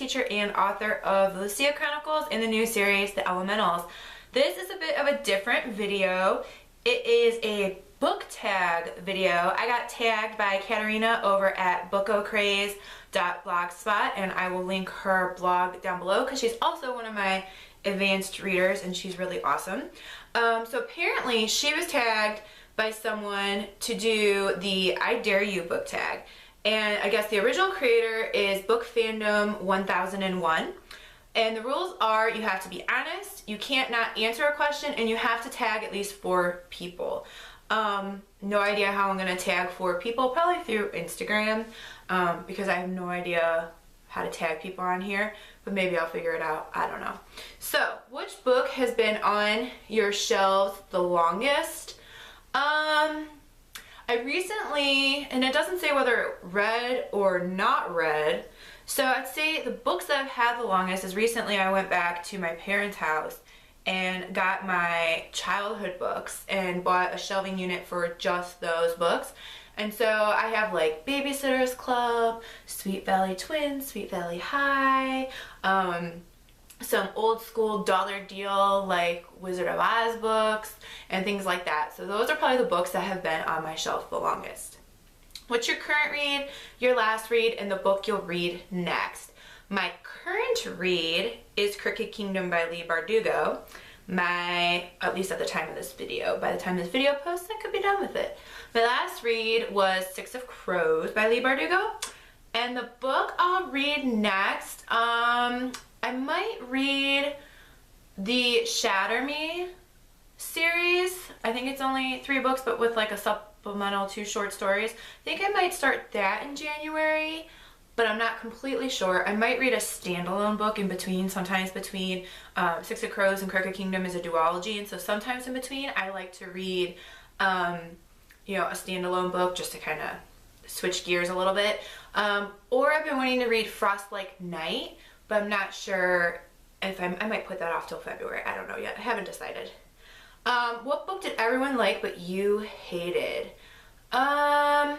teacher and author of the Lucia Chronicles and the new series, The Elementals. This is a bit of a different video. It is a book tag video. I got tagged by Katerina over at bookocraze.blogspot, and I will link her blog down below because she's also one of my advanced readers and she's really awesome. So apparently she was tagged by someone to do the I Dare You book tag. And I guess the original creator is Book Fandom 1001. And the rules are you have to be honest, you can't not answer a question, and you have to tag at least 4 people. No idea how I'm going to tag 4 people, probably through Instagram, because I have no idea how to tag people on here, but maybe I'll figure it out. I don't know. So, which book has been on your shelves the longest? I recently, and it doesn't say whether read or not read, so I'd say the books that I've had the longest is recently I went back to my parents' house and got my childhood books and bought a shelving unit for just those books. And so I have like Babysitter's Club, Sweet Valley Twins, Sweet Valley High, some old school dollar deal like Wizard of Oz books and things like that. So those are probably the books that have been on my shelf the longest. What's your current read, your last read, and the book you'll read next? My current read is Crooked Kingdom by Leigh Bardugo. At least at the time of this video. By the time this video posts, I could be done with it. My last read was Six of Crows by Leigh Bardugo. And the book I'll read next, I might read the Shatter Me series. I think it's only 3 books, but with like a supplemental 2 short stories. I think I might start that in January, but I'm not completely sure. I might read a standalone book in between. Sometimes between Six of Crows and Crooked Kingdom is a duology, and so sometimes in between I like to read you know, a standalone book just to kind of switch gears a little bit. Or I've been wanting to read Frostlike Night, but I'm not sure if I might put that off till February. I don't know yet. I haven't decided. What book did everyone like but you hated? Well,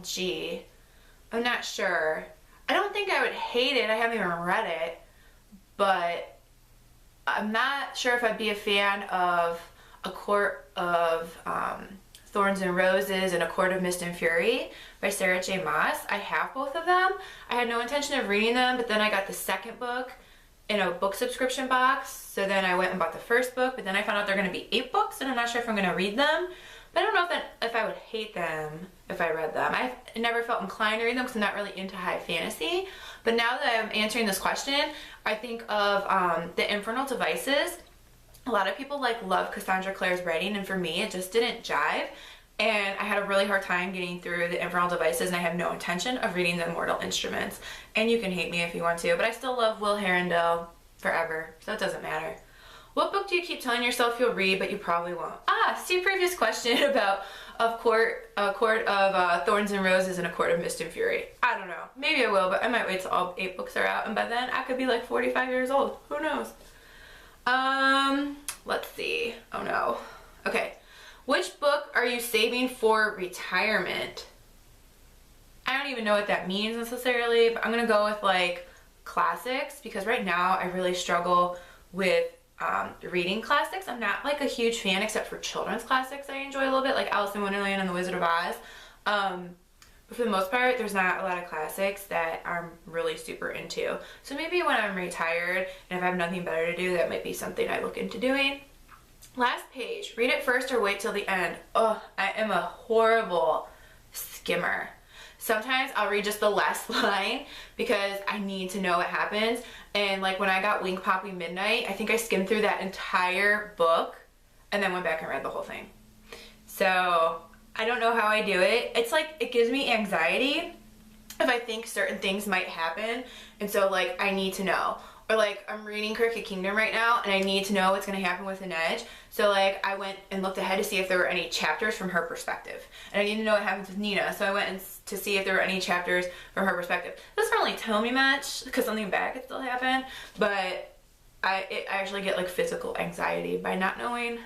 gee, I'm not sure. I don't think I would hate it. I haven't even read it, but I'm not sure if I'd be a fan of A Court of Thorns and Roses and A Court of Mist and Fury by Sarah J. Maas. I have both of them. I had no intention of reading them, but then I got the second book in a book subscription box, so then I went and bought the first book, but then I found out they're going to be 8 books, and I'm not sure if I'm going to read them. But I don't know if I would hate them if I read them. I've never felt inclined to read them because I'm not really into high fantasy. But now that I'm answering this question, I think of The Infernal Devices. A lot of people love Cassandra Clare's writing, and for me it just didn't jive. And I had a really hard time getting through The Infernal Devices, and I have no intention of reading The Mortal Instruments. And you can hate me if you want to, but I still love Will Herondale forever, so it doesn't matter. What book do you keep telling yourself you'll read, but you probably won't? See previous question about A Court of Thorns and Roses and A Court of Mist and Fury. I don't know. Maybe I will, but I might wait till all 8 books are out, and by then I could be like 45 years old. Who knows? Let's see. Oh no. Okay. Which book are you saving for retirement? I don't even know what that means necessarily, but I'm gonna go with like classics, because right now I really struggle with reading classics. I'm not like a huge fan except for children's classics I enjoy a little bit, like Alice in Wonderland and The Wizard of Oz. But for the most part, there's not a lot of classics that I'm really super into. So maybe when I'm retired and if I have nothing better to do, that might be something I look into doing. Last page, read it first or wait till the end. Oh, I am a horrible skimmer. Sometimes I'll read just the last line because I need to know what happens. And like when I got Wink Poppy Midnight, I think I skimmed through that entire book and then went back and read the whole thing. So I don't know how I do it. It's like it gives me anxiety if I think certain things might happen, and so like I need to know. Or like I'm reading Crooked Kingdom right now and I need to know what's going to happen with Inej. So like I went and looked ahead to see if there were any chapters from her perspective. And I need to know what happens with Nina. So I went to see if there were any chapters from her perspective. It doesn't really tell me much because something bad could still happen. But I actually get like physical anxiety by not knowing.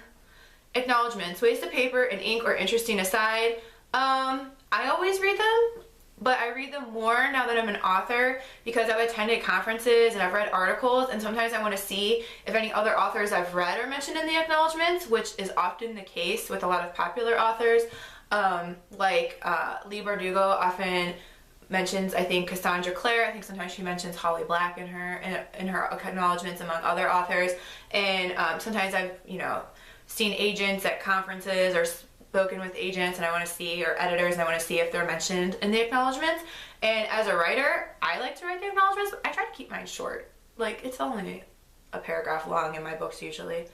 Acknowledgements. Waste of paper and ink or interesting aside. I always read them. but I read them more now that I'm an author because I've attended conferences and I've read articles, and sometimes I want to see if any other authors I've read are mentioned in the acknowledgements, which is often the case with a lot of popular authors. Leigh Bardugo often mentions, I think, Cassandra Clare. I think sometimes she mentions Holly Black in her acknowledgements among other authors. And sometimes I've, seen agents at conferences or spoken with agents, and I want to see, or editors, and I want to see if they're mentioned in the acknowledgements. And as a writer, I like to write the acknowledgements, but I try to keep mine short. Like, it's only a paragraph long in my books usually.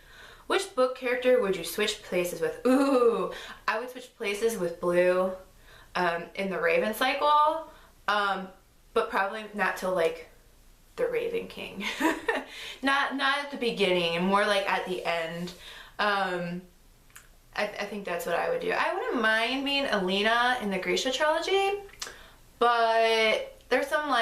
Which book character would you switch places with? Ooh, I would switch places with Blue in the Raven cycle, but probably not till like the Raven King. not at the beginning, more like at the end. I think that's what I would do. I wouldn't mind being Alina in the Grisha trilogy, but there's some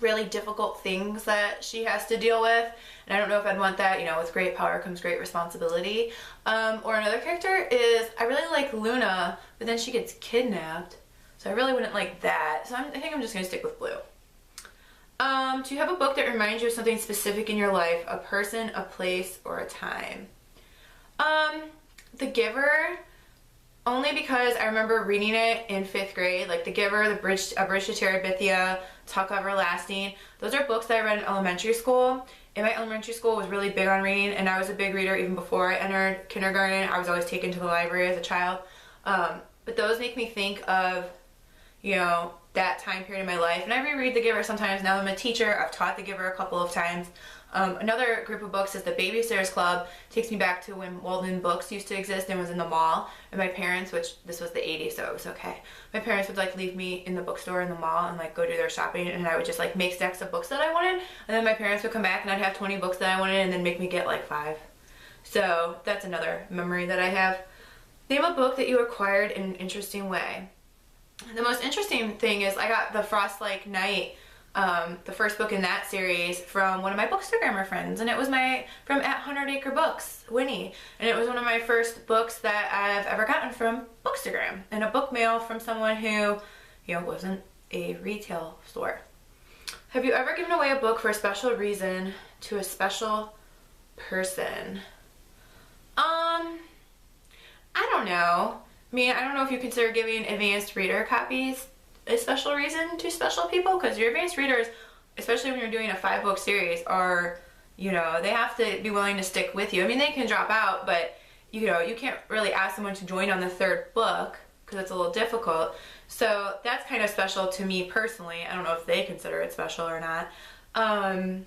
really difficult things that she has to deal with, and I don't know if I'd want that. With great power comes great responsibility. Or another character is, I really like Luna, but then she gets kidnapped, so I really wouldn't like that. So I think I'm just gonna stick with Blue. Do you have a book that reminds you of something specific in your life, a person, a place, or a time? The Giver, only because I remember reading it in 5th grade, like The Giver, A Bridge to Terabithia, Talk Everlasting. Those are books that I read in elementary school. And my elementary school was really big on reading, and I was a big reader even before I entered kindergarten. I was always taken to the library as a child. But those make me think of, that time period in my life. And I reread The Giver sometimes. Now I'm a teacher. I've taught The Giver a couple of times. Another group of books is the Babysitters Club. Takes me back to when Walden Books used to exist and was in the mall. And my parents, which this was the 80s, so it was okay. My parents would leave me in the bookstore in the mall and go do their shopping, and I would just make stacks of books that I wanted. And then my parents would come back and I'd have 20 books that I wanted and then make me get 5. So that's another memory that I have. Name a book that you acquired in an interesting way. The most interesting thing is I got The Frost-like Night, the first book in that series, from one of my Bookstagrammer friends, and it was from at 100 Acre Books, Winnie, and it was one of my first books that I've ever gotten from Bookstagram, and a book mail from someone who, wasn't a retail store. Have you ever given away a book for a special reason to a special person? I don't know. I don't know if you consider giving advanced reader copies a special reason to special people, because your advanced readers, especially when you're doing a 5-book series, are, they have to be willing to stick with you. They can drop out, but, you can't really ask someone to join on the 3rd book because it's a little difficult. So that's kind of special to me personally. I don't know if they consider it special or not. Other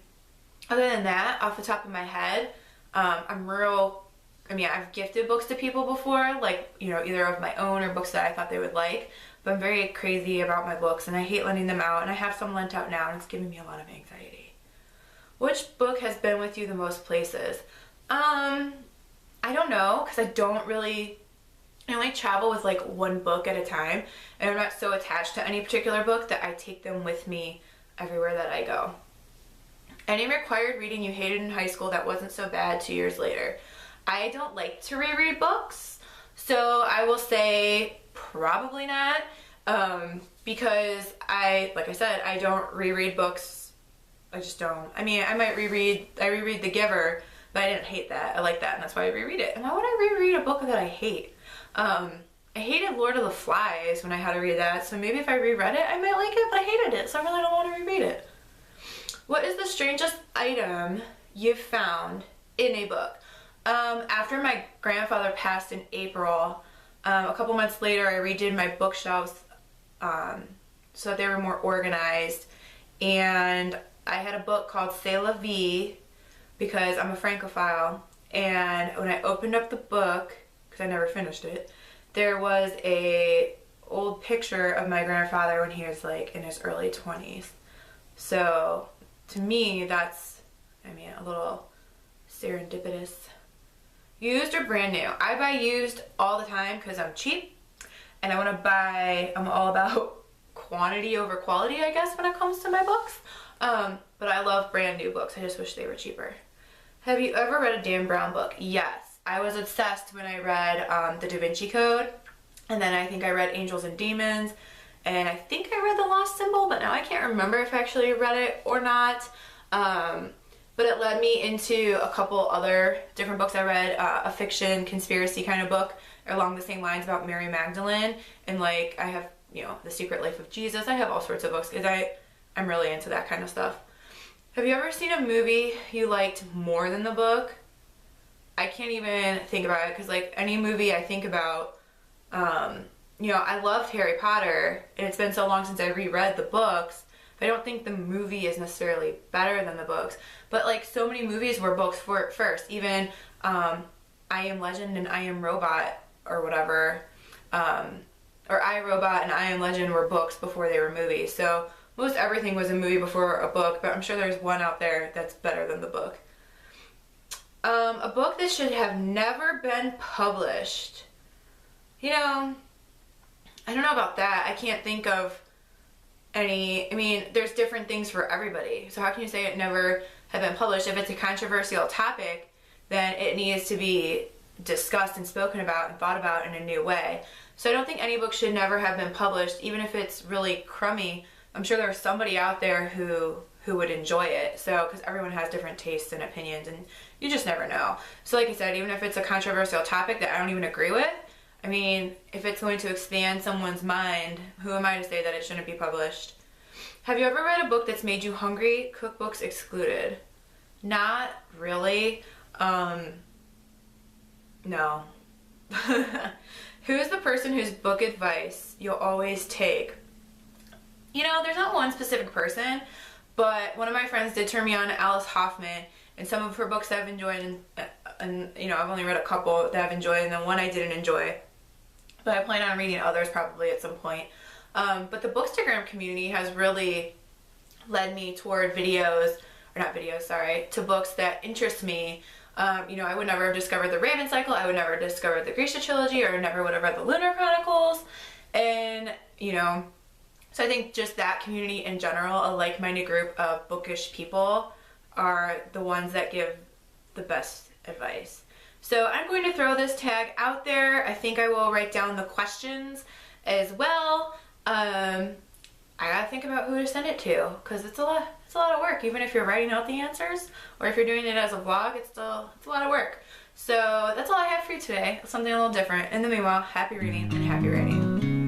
than that, off the top of my head, I've gifted books to people before, either of my own or books that I thought they would like, but I'm very crazy about my books and I hate lending them out, and I have some lent out now and it's giving me a lot of anxiety. Which book has been with you the most places? I don't know, because I only travel with one book at a time, and I'm not so attached to any particular book that I take them with me everywhere that I go. Any required reading you hated in high school that wasn't so bad 2 years later? I don't like to reread books, so I will say probably not, because I don't reread books. I just don't. I reread The Giver, but I didn't hate that. I like that, and that's why I reread it. And why would I reread a book that I hate? I hated Lord of the Flies when I had to read that, so maybe if I reread it, I might like it, but I hated it, so I really don't want to reread it. What is the strangest item you've found in a book? After my grandfather passed in April, a couple months later I redid my bookshelves so that they were more organized, and I had a book called C'est la Vie, because I'm a Francophile, and when I opened up the book, because I never finished it, there was a old picture of my grandfather when he was in his early 20s. So to me that's, a little serendipitous. Used or brand new? I buy used all the time because I'm cheap, and I'm all about quantity over quality, I guess, when it comes to my books. But I love brand new books. I just wish they were cheaper. Have you ever read a Dan Brown book? Yes. I was obsessed when I read The Da Vinci Code, and then I think I read Angels and Demons, and I think I read The Lost Symbol, but now I can't remember if I actually read it or not. But it led me into a couple other different books I read, a fiction conspiracy kind of book along the same lines about Mary Magdalene, and like I have, you know, The Secret Life of Jesus. I have all sorts of books because I'm really into that kind of stuff. Have you ever seen a movie you liked more than the book? I can't even think about it because like any movie I think about, you know, I loved Harry Potter, and it's been so long since I reread the books. I don't think the movie is necessarily better than the books, but like so many movies were books first. Even I Am Legend and I Am Robot or whatever, or I, Robot and I Am Legend were books before they were movies. So most everything was a movie before a book, but I'm sure there's one out there that's better than the book. A book that should have never been published. You know, I don't know about that. I can't think of any. I mean, there's different things for everybody. So how can you say it never had been published? If it's a controversial topic, then it needs to be discussed and spoken about and thought about in a new way. So I don't think any book should never have been published, even if it's really crummy. I'm sure there's somebody out there who would enjoy it. So, because everyone has different tastes and opinions, and you just never know. So like I said, even if it's a controversial topic that I don't even agree with, I mean, if it's going to expand someone's mind, who am I to say that it shouldn't be published? Have you ever read a book that's made you hungry? Cookbooks excluded. Not really. No. Who's the person whose book advice you'll always take? You know, there's not one specific person, but one of my friends did turn me on to Alice Hoffman, and some of her books I've enjoyed, and you know, I've only read a couple that I've enjoyed, and then one I didn't enjoy. But I plan on reading others probably at some point. But the Bookstagram community has really led me toward to books that interest me. You know, I would never have discovered the Raven Cycle, I would never have discovered the Grisha Trilogy, or never would have read the Lunar Chronicles. And, you know, so I think just that community in general, a like-minded group of bookish people, are the ones that give the best advice. So I'm going to throw this tag out there. I think I will write down the questions as well. I gotta think about who to send it to, because it's a lot of work. Even if you're writing out the answers, or if you're doing it as a vlog, it's a lot of work. So that's all I have for you today. Something a little different. In the meanwhile, happy reading and happy writing.